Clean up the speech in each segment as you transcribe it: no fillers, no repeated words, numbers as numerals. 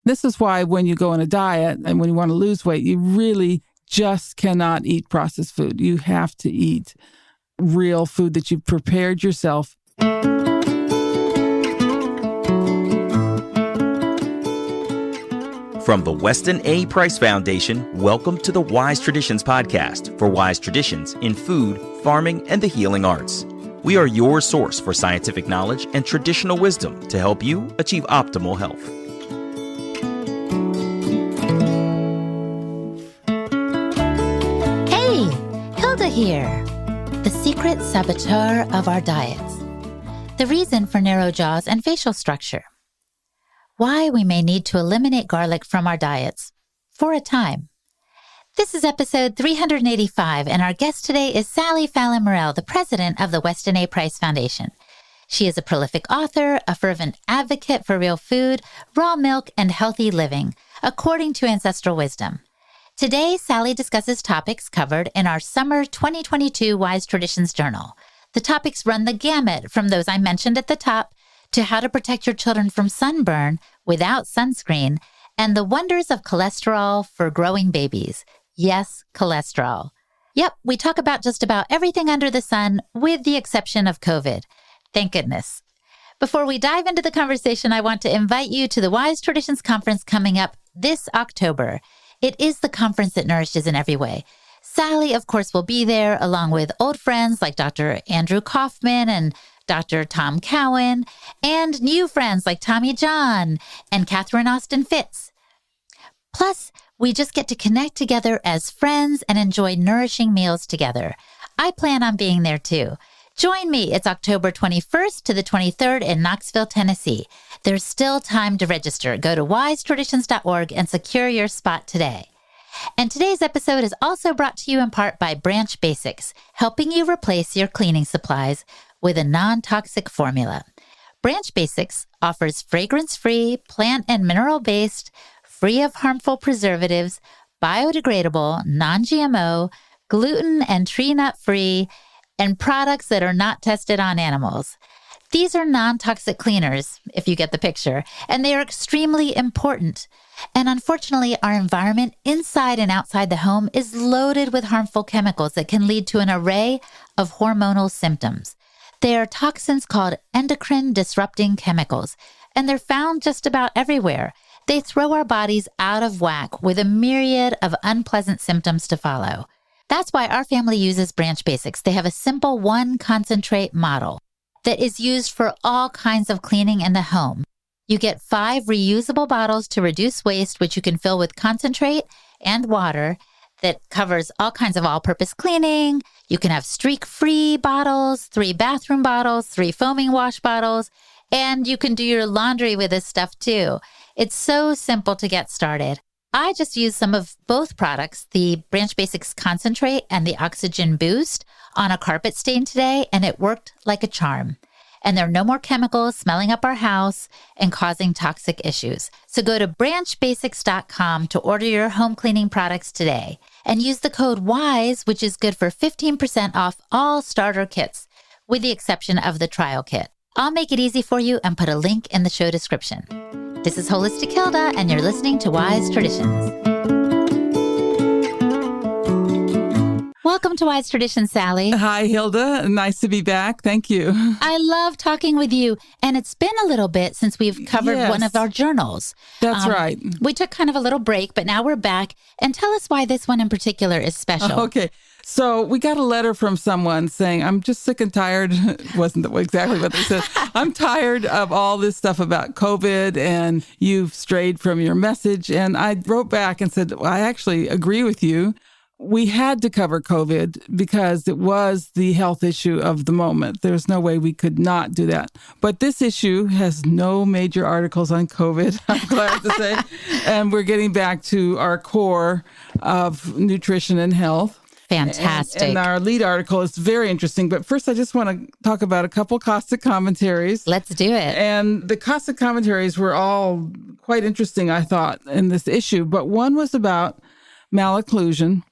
This is why when you go on a diet and when you want to lose weight, you really just cannot eat processed food. You have to eat real food that you've prepared yourself. From the Weston A. Price Foundation, welcome to the Wise Traditions podcast for wise traditions in food, farming, and the healing arts. We are your source for scientific knowledge and traditional wisdom to help you achieve optimal health. Hey, Hilda here. The secret saboteur of our diets. The reason for narrow jaws and facial structure. Why we may need to eliminate garlic from our diets for a time. This is episode 385, and our guest today is Sally Fallon Morell, the president of the Weston A. Price Foundation. She is a prolific author, a fervent advocate for real food, raw milk, and healthy living, according to ancestral wisdom. Today, Sally discusses topics covered in our Summer 2022 Wise Traditions Journal. The topics run the gamut from those I mentioned at the top to how to protect your children from sunburn without sunscreen, and the wonders of cholesterol for growing babies. Yes, cholesterol. Yep, we talk about just about everything under the sun, with the exception of COVID. Thank goodness. Before we dive into the conversation, I want to invite you to the Wise Traditions Conference coming up this October. It is the conference that nourishes in every way. Sally, of course, will be there, along with old friends like Dr. Andrew Kaufman and Dr. Tom Cowan, and new friends like Tommy John and Catherine Austin Fitz. Plus, we just get to connect together as friends and enjoy nourishing meals together. I plan on being there too. Join me. It's October 21st to the 23rd in Knoxville, Tennessee. There's still time to register. Go to wisetraditions.org and secure your spot today. And today's episode is also brought to you in part by Branch Basics, helping you replace your cleaning supplies with a non-toxic formula. Branch Basics offers fragrance-free, plant and mineral-based, free of harmful preservatives, biodegradable, non-GMO, gluten and tree nut-free, and products that are not tested on animals. These are non-toxic cleaners, if you get the picture, and they are extremely important. And unfortunately, our environment inside and outside the home is loaded with harmful chemicals that can lead to an array of hormonal symptoms. They are toxins called endocrine-disrupting chemicals, and they're found just about everywhere. They throw our bodies out of whack with a myriad of unpleasant symptoms to follow. That's why our family uses Branch Basics. They have a simple one-concentrate model that is used for all kinds of cleaning in the home. You get 5 reusable bottles to reduce waste, which you can fill with concentrate and water that covers all kinds of all-purpose cleaning. You can have streak-free bottles, 3 bathroom bottles, 3 foaming wash bottles, and you can do your laundry with this stuff too. It's so simple to get started. I just used some of both products, the Branch Basics Concentrate and the Oxygen Boost, on a carpet stain today, and it worked like a charm. And there are no more chemicals smelling up our house and causing toxic issues. So go to branchbasics.com to order your home cleaning products today and use the code WISE, which is good for 15% off all starter kits, with the exception of the trial kit. I'll make it easy for you and put a link in the show description. This is Holistic Hilda, and you're listening to Wise Traditions. Welcome to Wise Traditions, Sally. Hi, Hilda. Nice to be back. Thank you. I love talking with you. And it's been a little bit since we've covered one of our journals. That's right. We took kind of a little break, but now we're back. And tell us why this one in particular is special. Okay. So we got a letter from someone saying, I'm just sick and tired. Wasn't exactly what they said. I'm tired of all this stuff about COVID and you've strayed from your message. And I wrote back and said, well, I actually agree with you. We had to cover COVID because it was the health issue of the moment. There's no way we could not do that. But this issue has no major articles on COVID, I'm glad to say. And we're getting back to our core of nutrition and health. Fantastic. And our lead article is very interesting. But first, I just want to talk about a couple caustic commentaries. Let's do it. And the caustic commentaries were all quite interesting, I thought, in this issue. But one was about malocclusion,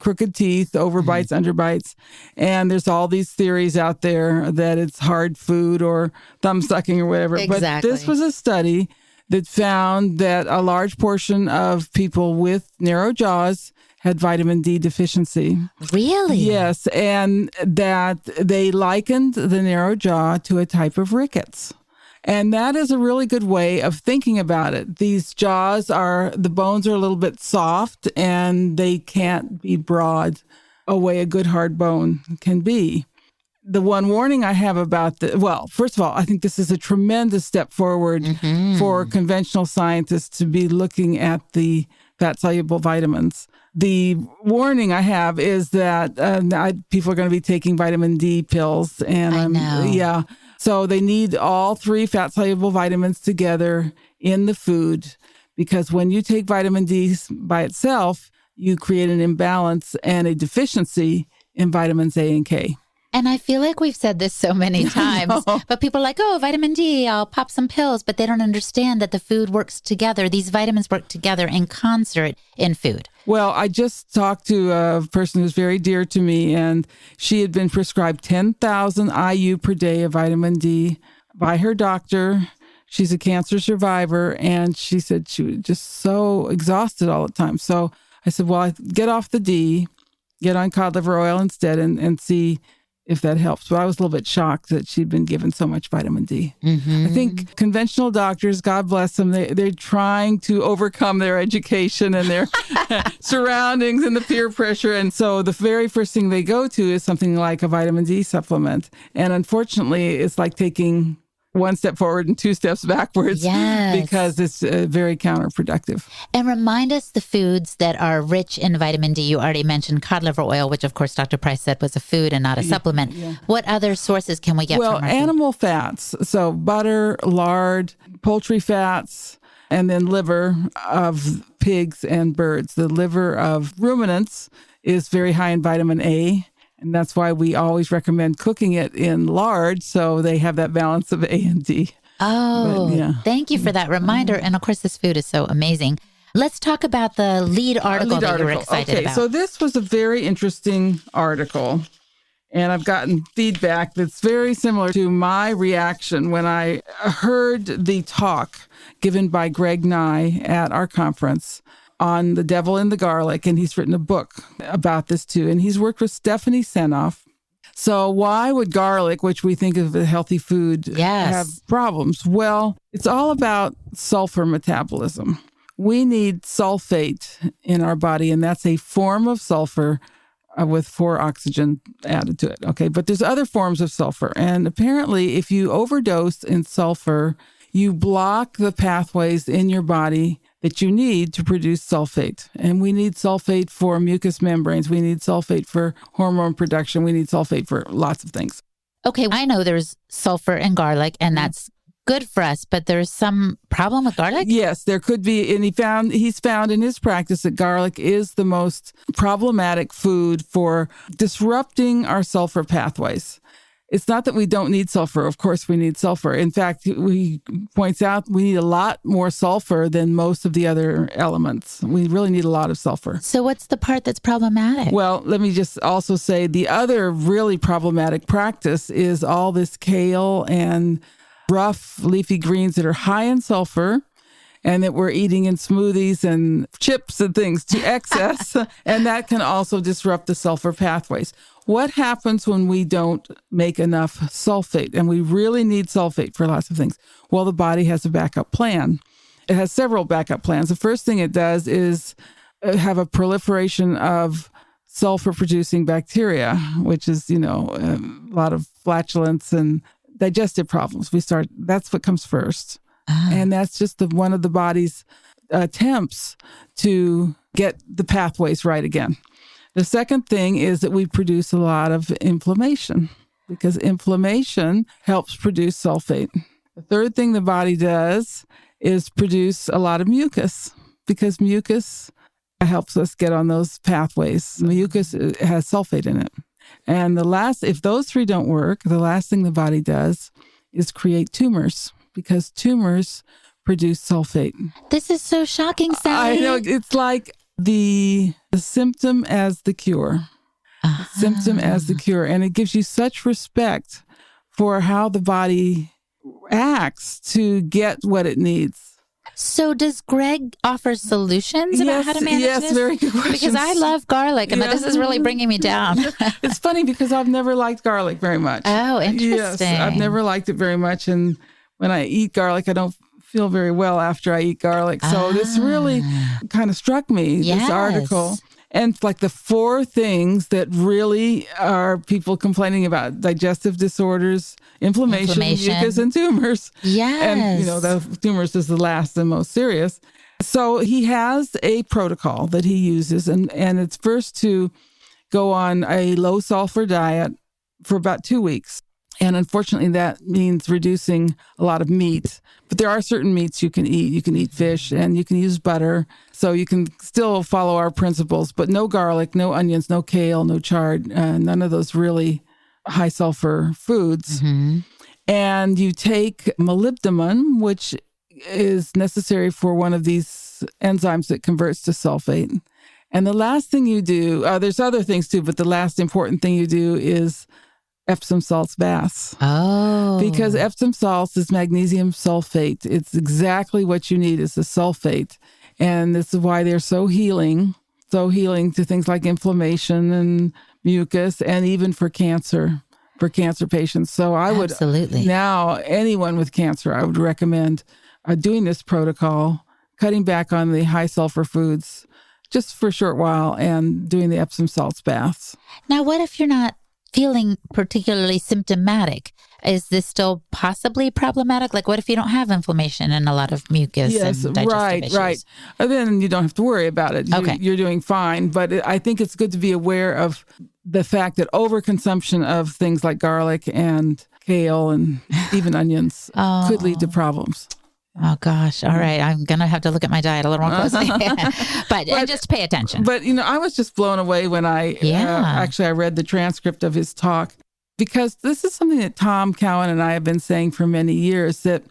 crooked teeth, overbites, underbites. And there's all these theories out there that it's hard food or thumb sucking or whatever. Exactly. But this was a study that found that a large portion of people with narrow jaws had vitamin D deficiency. Really? Yes, and that they likened the narrow jaw to a type of rickets. And that is a really good way of thinking about it. These jaws the bones are a little bit soft and they can't be broad a way a good hard bone can be. The one warning I have about first of all, I think this is a tremendous step forward for conventional scientists to be looking at the fat-soluble vitamins. The warning I have is that people are going to be taking vitamin D pills. And I know. Yeah. So they need all 3 fat-soluble vitamins together in the food, because when you take vitamin D by itself, you create an imbalance and a deficiency in vitamins A and K. And I feel like we've said this so many times, but people are like, oh, vitamin D, I'll pop some pills, but they don't understand that the food works together. These vitamins work together in concert in food. Well, I just talked to a person who's very dear to me, and she had been prescribed 10,000 IU per day of vitamin D by her doctor. She's a cancer survivor, and she said she was just so exhausted all the time. So I said, well, get off the D, get on cod liver oil instead, and see if that helps. But I was a little bit shocked that she'd been given so much vitamin D. I think conventional doctors, God bless them, they're trying to overcome their education and their surroundings and the peer pressure. And so the very first thing they go to is something like a vitamin D supplement. And unfortunately, it's like taking one step forward and 2 steps backwards, because it's very counterproductive. And remind us the foods that are rich in vitamin D. You already mentioned cod liver oil, which of course Dr. Price said was a food and not a supplement. What other sources can we get from our animal fats. So butter, lard, poultry fats, and then liver of pigs and birds. The liver of ruminants is very high in vitamin A. And that's why we always recommend cooking it in lard, so they have that balance of A and D. Oh, thank you for that reminder. And of course, this food is so amazing. Let's talk about the lead article that you were excited about. So this was a very interesting article, and I've gotten feedback that's very similar to my reaction when I heard the talk given by Greg Nye at our conference on the devil in the garlic, and he's written a book about this too. And he's worked with Stephanie Seneff. So why would garlic, which we think of as a healthy food, have problems? Well, it's all about sulfur metabolism. We need sulfate in our body, and that's a form of sulfur with 4 oxygen added to it. Okay, but there's other forms of sulfur. And apparently, if you overdose in sulfur, you block the pathways in your body that you need to produce sulfate. And we need sulfate for mucous membranes. We need sulfate for hormone production. We need sulfate for lots of things. Okay, I know there's sulfur in garlic, and that's good for us, but there's some problem with garlic? Yes, there could be. And he's found in his practice that garlic is the most problematic food for disrupting our sulfur pathways. It's not that we don't need sulfur. Of course, we need sulfur. In fact, he points out we need a lot more sulfur than most of the other elements. We really need a lot of sulfur. So what's the part that's problematic? Well, let me just also say the other really problematic practice is all this kale and rough leafy greens that are high in sulfur, and that we're eating in smoothies and chips and things to excess. And that can also disrupt the sulfur pathways. What happens when we don't make enough sulfate? And we really need sulfate for lots of things. Well, the body has a backup plan. It has several backup plans. The first thing it does is have a proliferation of sulfur-producing bacteria, which is, a lot of flatulence and digestive problems. That's what comes first. And that's just one of the body's attempts to get the pathways right again. The second thing is that we produce a lot of inflammation, because inflammation helps produce sulfate. The third thing the body does is produce a lot of mucus, because mucus helps us get on those pathways. Mucus has sulfate in it. And if those 3 don't work, the last thing the body does is create tumors, because tumors produce sulfate. This is so shocking, Sally. I know. It's like the symptom as the cure. The symptom as the cure. And it gives you such respect for how the body acts to get what it needs. So does Greg offer solutions about how to manage this? Yes, very good question. Because I love garlic, and this is really bringing me down. It's funny because I've never liked garlic very much. Oh, interesting. Yes, I've never liked it very much. And when I eat garlic, I don't feel very well after I eat garlic. So this really kind of struck me, this article. And it's like the 4 things that really are people complaining about: digestive disorders, inflammation, mucus, and tumors. Yes. And, the tumors is the last and most serious. So he has a protocol that he uses, and it's first to go on a low sulfur diet for about 2 weeks. And unfortunately, that means reducing a lot of meat. But there are certain meats you can eat. You can eat fish and you can use butter. So you can still follow our principles, but no garlic, no onions, no kale, no chard, none of those really high sulfur foods. Mm-hmm. And you take molybdenum, which is necessary for one of these enzymes that converts to sulfate. And the last thing you do, there's other things too, but the last important thing you do is Epsom salts baths. Oh. Because Epsom salts is magnesium sulfate. It's exactly what you need is the sulfate. And this is why they're so healing to things like inflammation and mucus, and even for cancer patients. So I would, now anyone with cancer, I would recommend doing this protocol, cutting back on the high sulfur foods just for a short while and doing the Epsom salts baths. Now, what if you're not feeling particularly symptomatic? Is this still possibly problematic? Like, what if you don't have inflammation and a lot of mucus and digestive issues? Right. Then you don't have to worry about it. Okay. You're doing fine. But I think it's good to be aware of the fact that overconsumption of things like garlic and kale and even onions could lead to problems. Oh, gosh. All right. I'm going to have to look at my diet a little more closely. but just pay attention. But, I was just blown away when I read the transcript of his talk, because this is something that Tom Cowan and I have been saying for many years, that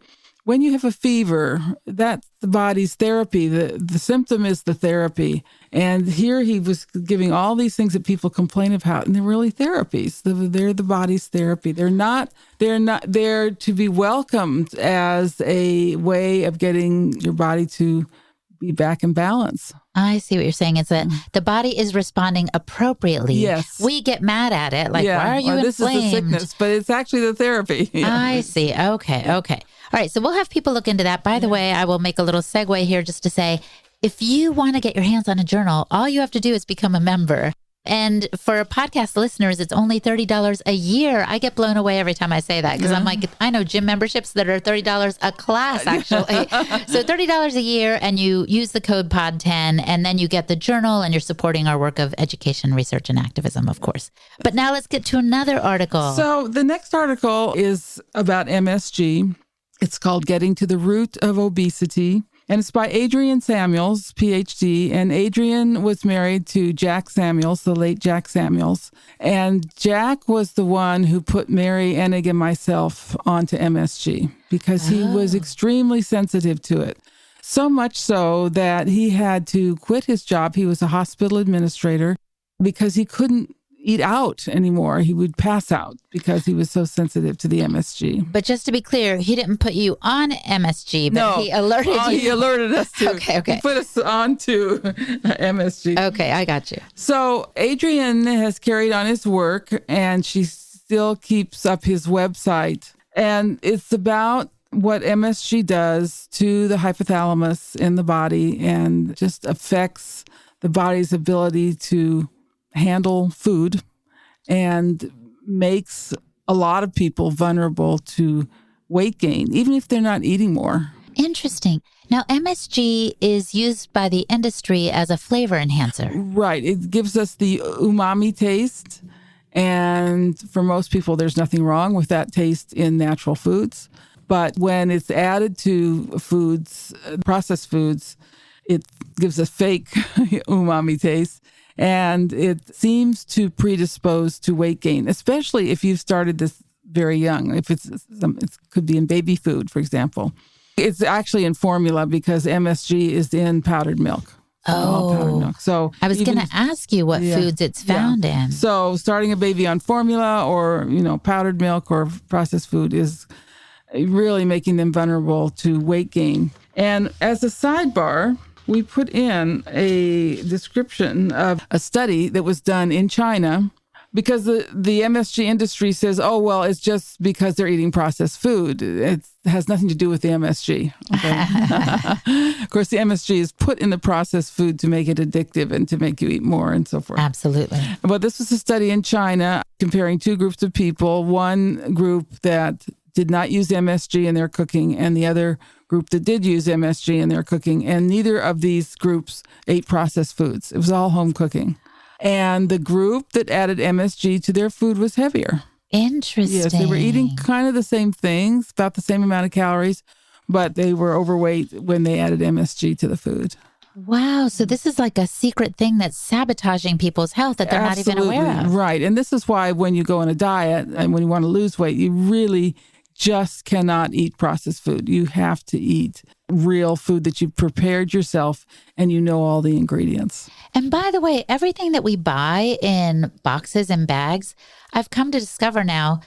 when you have a fever, that's the body's therapy. The symptom is the therapy. And here he was giving all these things that people complain about, and they're really therapies. They're the body's therapy. They're not there to be welcomed as a way of getting your body to be back in balance. I see what you're saying. It's that the body is responding appropriately. Yes. We get mad at it. Like, why are you inflamed? This is the sickness, but it's actually the therapy. I see. Okay. All right. So we'll have people look into that. By the way, I will make a little segue here just to say, if you want to get your hands on a journal, all you have to do is become a member. And for podcast listeners, it's only $30 a year. I get blown away every time I say that, because I'm like, I know gym memberships that are $30 a class, actually. So $30 a year, and you use the code POD10, and then you get the journal, and you're supporting our work of education, research, and activism, of course. But now let's get to another article. So the next article is about MSG. It's called Getting to the Root of Obesity. And it's by Adrian Samuels, PhD. And Adrian was married to Jack Samuels, the late Jack Samuels. And Jack was the one who put Mary, Enig, and myself onto MSG because he was extremely sensitive to it. So much so that he had to quit his job. He was a hospital administrator because he couldn't eat out anymore. He would pass out because he was so sensitive to the MSG. But just to be clear, he didn't put you on MSG, but he alerted you. He alerted us to. Okay. He put us on to MSG. Okay, I got you. So Adrian has carried on his work, and she still keeps up his website. And it's about what MSG does to the hypothalamus in the body and just affects the body's ability to handle food and makes a lot of people vulnerable to weight gain, even if they're not eating more. Interesting. Now, MSG is used by the industry as a flavor enhancer. Right. It gives us the umami taste. And for most people, there's nothing wrong with that taste in natural foods. But when it's added to foods, processed foods, it gives a fake umami taste. And it seems to predispose to weight gain, especially if you've started this very young. If it could be in baby food, for example. It's actually in formula because MSG is in powdered milk. Oh, powdered milk. So I was going to ask you what foods it's found in. So starting a baby on formula or, powdered milk or processed food is really making them vulnerable to weight gain. And as a sidebar, we put in a description of a study that was done in China because the MSG industry says, oh, well, it's just because they're eating processed food. It has nothing to do with the MSG. Okay? Of course, the MSG is put in the processed food to make it addictive and to make you eat more and so forth. Absolutely. But this was a study in China comparing two groups of people, one group that did not use MSG in their cooking and the other group that did use MSG in their cooking. And neither of these groups ate processed foods. It was all home cooking. And the group that added MSG to their food was heavier. Interesting. Yes, they were eating kind of the same things, about the same amount of calories, but they were overweight when they added MSG to the food. Wow. So this is like a secret thing that's sabotaging people's health that they're Absolutely. not even aware of. Right. And this is why when you go on a diet and when you want to lose weight, you really just cannot eat processed food. You have to eat real food that you've prepared yourself and you know all the ingredients. And by the way, everything that we buy in boxes and bags, I've come to discover now,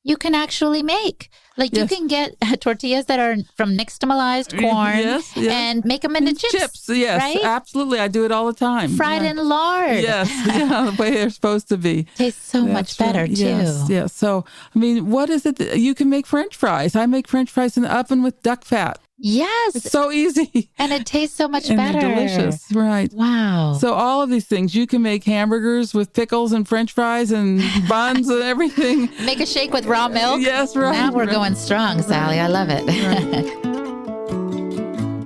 you can actually make. Like Yes. you can get tortillas that are from nixtamalized corn Yes. and make them into chips. Yes, right? absolutely. I do it all the time. Fried in lard. Yes, yeah, the way they're supposed to be. Tastes so much That's right. better too. Yes. So, I mean, what is it that you can make French fries? I make French fries in the oven with duck fat. Yes. It's so easy. And it tastes so much And better. they're delicious, right? Wow. So all of these things, you can make hamburgers with pickles and French fries and buns and everything. Make a shake with raw milk. Yes, right. Now we're right. going strong, Sally. I love it.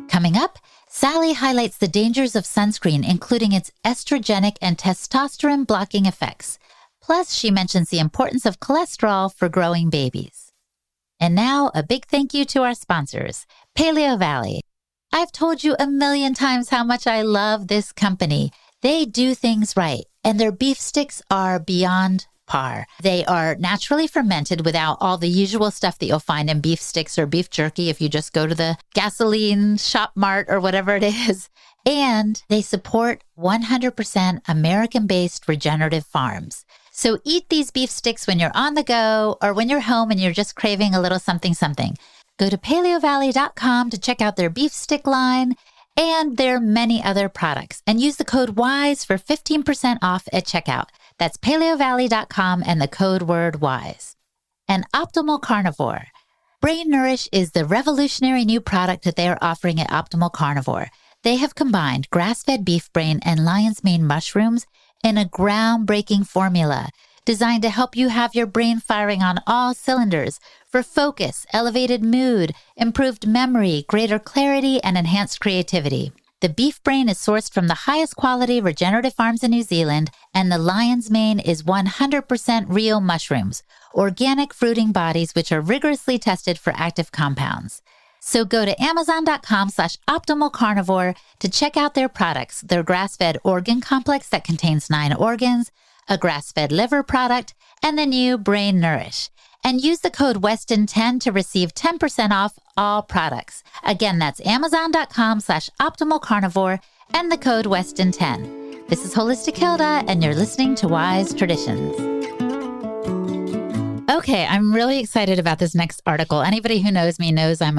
Coming up, Sally highlights the dangers of sunscreen, including its estrogenic and testosterone blocking effects. Plus, she mentions the importance of cholesterol for growing babies. And now, a big thank you to our sponsors, Paleo Valley. I've told you a million times how much I love this company. They do things right, and their beef sticks are beyond par. They are naturally fermented without all the usual stuff that you'll find in beef sticks or beef jerky if you just go to the gasoline shop mart or whatever it is. And they support 100% American-based regenerative farms. So eat these beef sticks when you're on the go or when you're home and you're just craving a little something. Go to paleovalley.com to check out their beef stick line and their many other products. And use the code WISE for 15% off at checkout. That's paleovalley.com and the code word WISE. And Optimal Carnivore. Brain Nourish is the revolutionary new product that they are offering at Optimal Carnivore. They have combined grass-fed beef brain and lion's mane mushrooms in a groundbreaking formula designed to help you have your brain firing on all cylinders for focus, elevated mood, improved memory, greater clarity, and enhanced creativity. The beef brain is sourced from the highest quality regenerative farms in New Zealand, and the lion's mane is 100% real mushrooms, organic fruiting bodies which are rigorously tested for active compounds. So go to amazon.com/optimalcarnivore to check out their products, their grass-fed organ complex that contains 9 organs, a grass-fed liver product, and the new Brain Nourish. And use the code Weston10 to receive 10% off all products. Again, that's amazon.com/optimalcarnivore and the code Weston10. This is Holistic Hilda, and you're listening to Wise Traditions. Okay, I'm really excited about this next article. Anybody who knows me knows I'm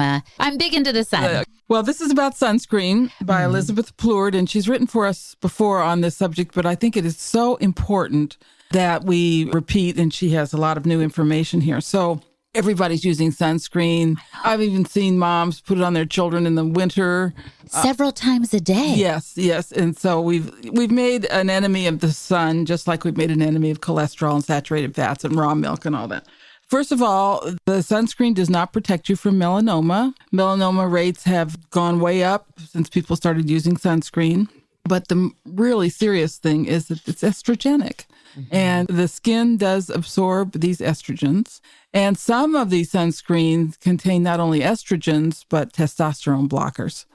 big into the sun. Well, this is about sunscreen by Elizabeth Plourde, and she's written for us before on this subject, but I think it is so important that we repeat, and she has a lot of new information here. So everybody's using sunscreen. I've even seen moms put it on their children in the winter. Several times a day. Yes. And so we've made an enemy of the sun, just like we've made an enemy of cholesterol and saturated fats and raw milk and all that. First of all, the sunscreen does not protect you from melanoma. Melanoma rates have gone way up since people started using sunscreen. But the really serious thing is that it's estrogenic. And the skin does absorb these estrogens. And some of these sunscreens contain not only estrogens, but testosterone blockers.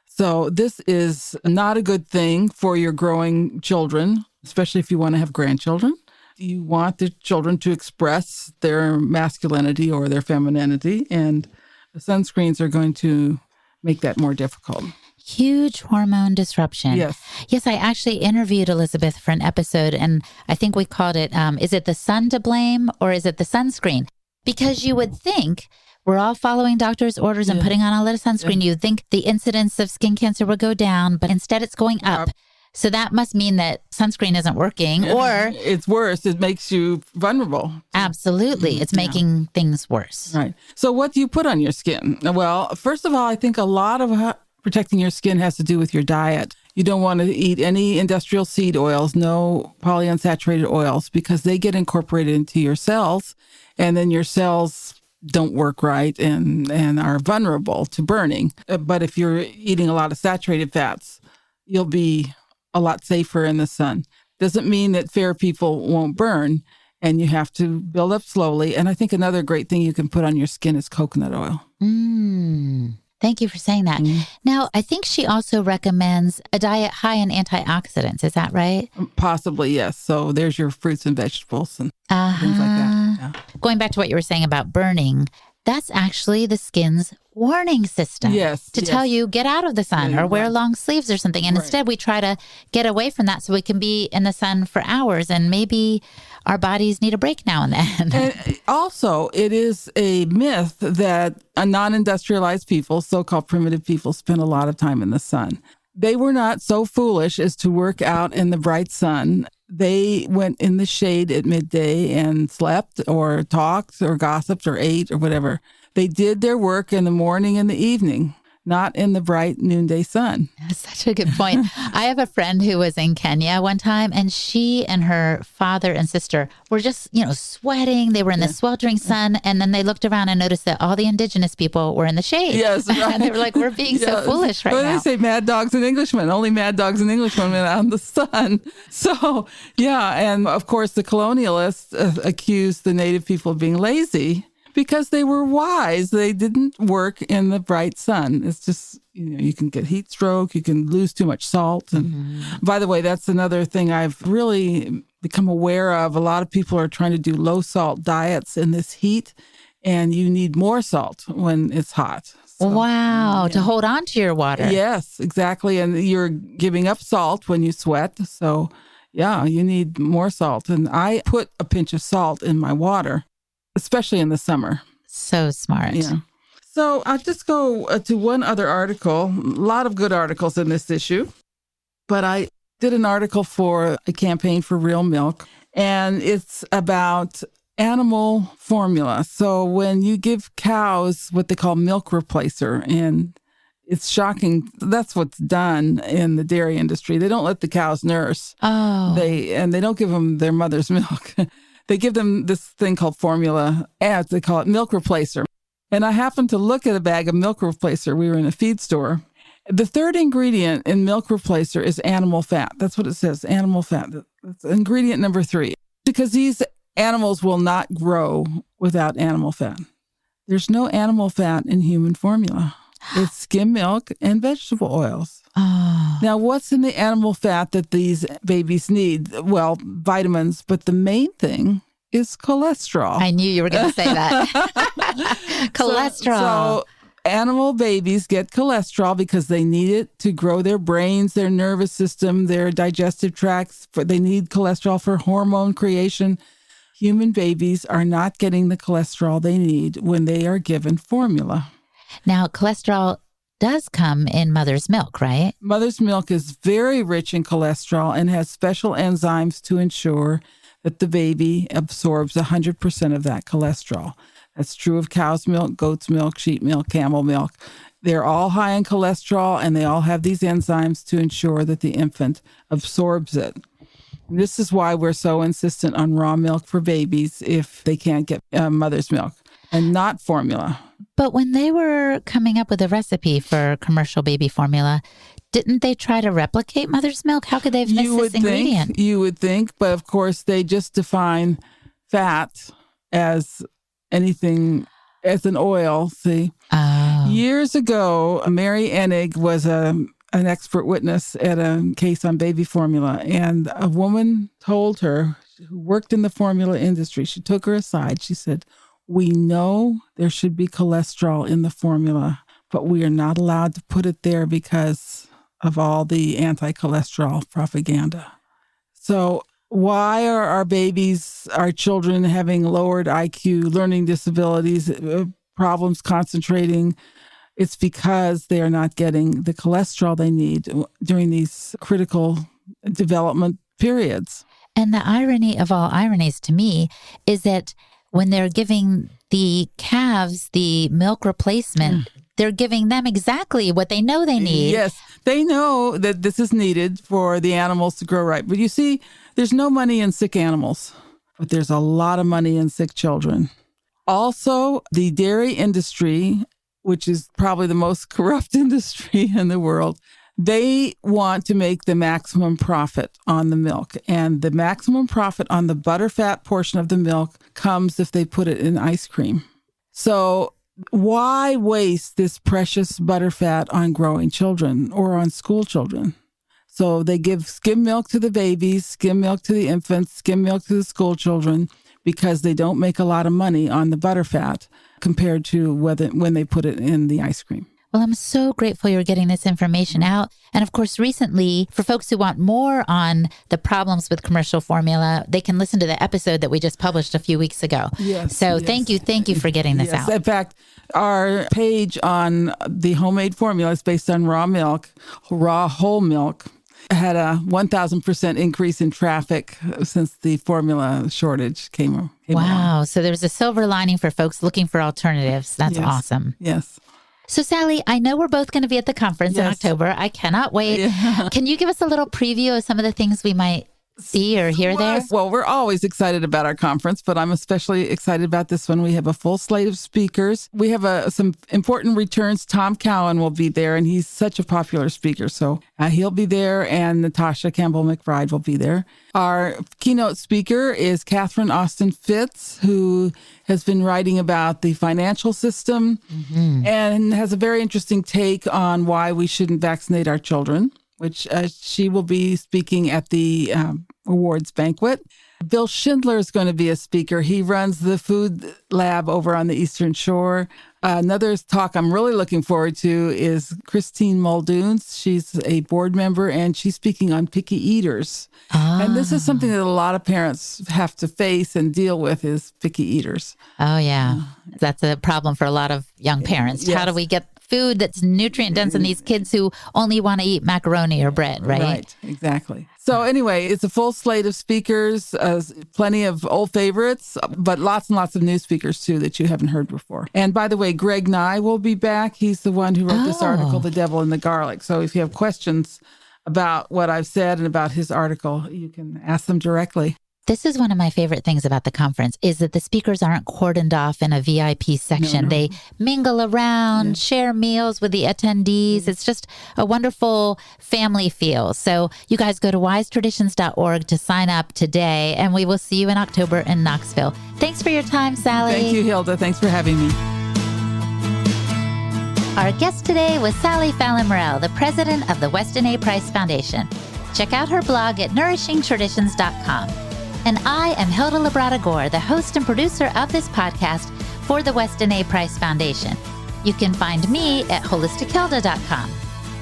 So this is not a good thing for your growing children, especially if you want to have grandchildren. You want the children to express their masculinity or their femininity, and the sunscreens are going to make that more difficult. Huge hormone disruption. Yes, I actually interviewed Elizabeth for an episode, and I think we called it, is it the sun to blame or is it the sunscreen? Because you would think we're all following doctor's orders and putting on a little sunscreen, you'd think the incidence of skin cancer would go down, but instead it's going up. So that must mean that sunscreen isn't working, or it's worse. It makes you vulnerable. Absolutely. It's making things worse. Right. So what do you put on your skin? Well, first of all, I think a lot of protecting your skin has to do with your diet. You don't want to eat any industrial seed oils, no polyunsaturated oils, because they get incorporated into your cells, and then your cells don't work right and are vulnerable to burning. But if you're eating a lot of saturated fats, you'll be a lot safer in the sun. Doesn't mean that fair people won't burn, and you have to build up slowly. And I think another great thing you can put on your skin is coconut oil. Thank you for saying that. Now, I think she also recommends a diet high in antioxidants. Is that right? Possibly, yes. So there's your fruits and vegetables and things like that. Yeah. Going back to what you were saying about burning, that's actually the skin's warning system. Yes. To tell you, get out of the sun or wear long sleeves or something. And instead we try to get away from that so we can be in the sun for hours, and maybe our bodies need a break now and then. And also, it is a myth that non-industrialized people, so-called primitive people, spend a lot of time in the sun. They were not so foolish as to work out in the bright sun. They went in the shade at midday and slept or talked or gossiped or ate or whatever. They did their work in the morning and the evening, not in the bright noonday sun. That's such a good point. I have a friend who was in Kenya one time, and she and her father and sister were just, sweating. They were in the sweltering sun, and then they looked around and noticed that all the indigenous people were in the shade. Yes, right. And they were like, we're being so foolish right now. They say mad dogs and Englishmen. Only mad dogs and Englishmen went out in the sun. So, and of course the colonialists accused the native people of being lazy, because they were wise. They didn't work in the bright sun. It's just, you can get heat stroke, you can lose too much salt. And by the way, that's another thing I've really become aware of. A lot of people are trying to do low salt diets in this heat, and you need more salt when it's hot. So, wow, to hold on to your water. Yes, exactly. And you're giving up salt when you sweat. So you need more salt. And I put a pinch of salt in my water, especially in the summer. So smart. Yeah. So I'll just go to one other article. A lot of good articles in this issue. But I did an article for a campaign for real milk, and it's about animal formula. So when you give cows what they call milk replacer, and it's shocking, that's what's done in the dairy industry. They don't let the cows nurse. Oh. They don't give them their mother's milk. They give them this thing called formula, as they call it, milk replacer. And I happened to look at a bag of milk replacer. We were in a feed store. The third ingredient in milk replacer is animal fat. That's what it says, animal fat. That's ingredient number 3. Because these animals will not grow without animal fat. There's no animal fat in human formula. It's skim milk and vegetable oils. Oh. Now, what's in the animal fat that these babies need? Well, vitamins, but the main thing is cholesterol. I knew you were going to say that. Cholesterol. So animal babies get cholesterol because they need it to grow their brains, their nervous system, their digestive tracts. They need cholesterol for hormone creation. Human babies are not getting the cholesterol they need when they are given formula. Now, cholesterol does come in mother's milk, right? Mother's milk is very rich in cholesterol and has special enzymes to ensure that the baby absorbs 100% of that cholesterol. That's true of cow's milk, goat's milk, sheep milk, camel milk. They're all high in cholesterol, and they all have these enzymes to ensure that the infant absorbs it. And this is why we're so insistent on raw milk for babies if they can't get mother's milk, and not formula. But when they were coming up with a recipe for commercial baby formula, didn't they try to replicate mother's milk? How could they have missed this ingredient? You would think, but of course they just define fat as anything, as an oil, see? Oh. Years ago, Mary Enig was an expert witness at a case on baby formula, and a woman told her, who worked in the formula industry, she took her aside, she said, "We know there should be cholesterol in the formula, but we are not allowed to put it there because of all the anti-cholesterol propaganda." So why are our babies, our children, having lowered IQ, learning disabilities, problems concentrating, it's because they are not getting the cholesterol they need during these critical development periods. And the irony of all ironies to me is that when they're giving the calves the milk replacement, they're giving them exactly what they know they need. Yes, they know that this is needed for the animals to grow right. But you see, there's no money in sick animals, but there's a lot of money in sick children. Also, the dairy industry, which is probably the most corrupt industry in the world, they want to make the maximum profit on the milk. And the maximum profit on the butterfat portion of the milk comes if they put it in ice cream. So why waste this precious butterfat on growing children or on school children? So they give skim milk to the babies, skim milk to the infants, skim milk to the school children, because they don't make a lot of money on the butterfat compared to when they put it in the ice cream. Well, I'm so grateful you're getting this information out. And of course, recently, for folks who want more on the problems with commercial formula, they can listen to the episode that we just published a few weeks ago. Yes. So yes. Thank you for getting this out. In fact, our page on the homemade formula is based on raw whole milk, had a 1,000% increase in traffic since the formula shortage came along. Wow. So there's a silver lining for folks looking for alternatives. That's awesome. Yes. So, Sally, I know we're both going to be at the conference in October. I cannot wait. Yeah. Can you give us a little preview of some of the things we might see or hear there? Well, we're always excited about our conference, but I'm especially excited about this one. We have a full slate of speakers. We have some important returns. Tom Cowan will be there, and he's such a popular speaker. So he'll be there, and Natasha Campbell-McBride will be there. Our keynote speaker is Catherine Austin Fitz, who has been writing about the financial system and has a very interesting take on why we shouldn't vaccinate our children, which she will be speaking at the awards banquet. Bill Schindler is going to be a speaker. He runs the food lab over on the Eastern Shore. Another talk I'm really looking forward to is Christine Muldoon's. She's a board member, and she's speaking on picky eaters. And this is something that a lot of parents have to face and deal with, is picky eaters. Oh, yeah. That's a problem for a lot of young parents. Yes. How do we get food that's nutrient dense in these kids who only want to eat macaroni or bread, right? Right, exactly. So anyway, it's a full slate of speakers, plenty of old favorites, but lots and lots of new speakers too that you haven't heard before. And by the way, Greg Nye will be back. He's the one who wrote this article, The Devil in the Garlic. So if you have questions about what I've said and about his article, you can ask them directly. This is one of my favorite things about the conference is that the speakers aren't cordoned off in a VIP section. No. They mingle around, share meals with the attendees. It's just a wonderful family feel. So you guys go to wisetraditions.org to sign up today, and we will see you in October in Knoxville. Thanks for your time, Sally. Thank you, Hilda. Thanks for having me. Our guest today was Sally Fallon Morell, the president of the Weston A. Price Foundation. Check out her blog at nourishingtraditions.com. And I am Hilda Labrada Gore, the host and producer of this podcast for the Weston A. Price Foundation. You can find me at holistichilda.com.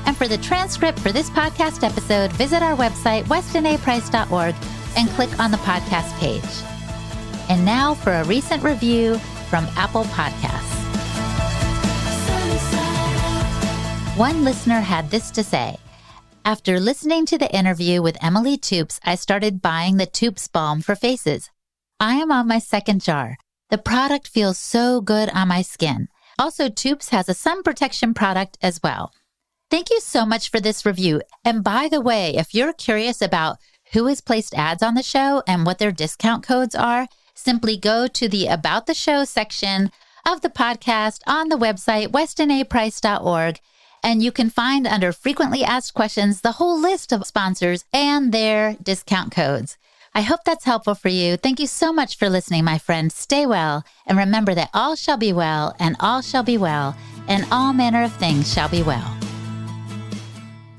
And for the transcript for this podcast episode, visit our website, westonaprice.org, and click on the podcast page. And now for a recent review from Apple Podcasts. One listener had this to say: after listening to the interview with Emily Toups, I started buying the Toups Balm for faces. I am on my second jar. The product feels so good on my skin. Also, Toups has a sun protection product as well. Thank you so much for this review. And by the way, if you're curious about who has placed ads on the show and what their discount codes are, simply go to the About the Show section of the podcast on the website, westonaprice.org. And you can find under frequently asked questions the whole list of sponsors and their discount codes. I hope that's helpful for you. Thank you so much for listening, my friend. Stay well, and remember that all shall be well, and all shall be well, and all manner of things shall be well.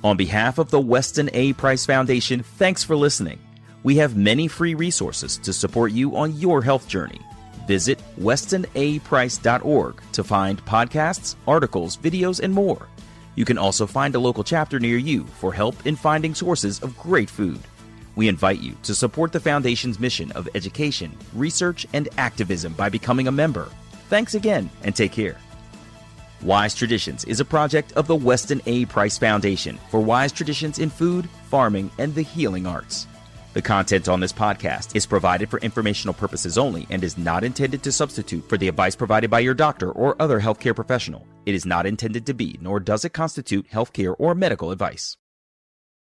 On behalf of the Weston A. Price Foundation, thanks for listening. We have many free resources to support you on your health journey. Visit westonaprice.org to find podcasts, articles, videos, and more. You can also find a local chapter near you for help in finding sources of great food. We invite you to support the Foundation's mission of education, research, and activism by becoming a member. Thanks again, and take care. Wise Traditions is a project of the Weston A. Price Foundation for wise traditions in food, farming, and the healing arts. The content on this podcast is provided for informational purposes only and is not intended to substitute for the advice provided by your doctor or other healthcare professional. It is not intended to be, nor does it constitute healthcare or medical advice.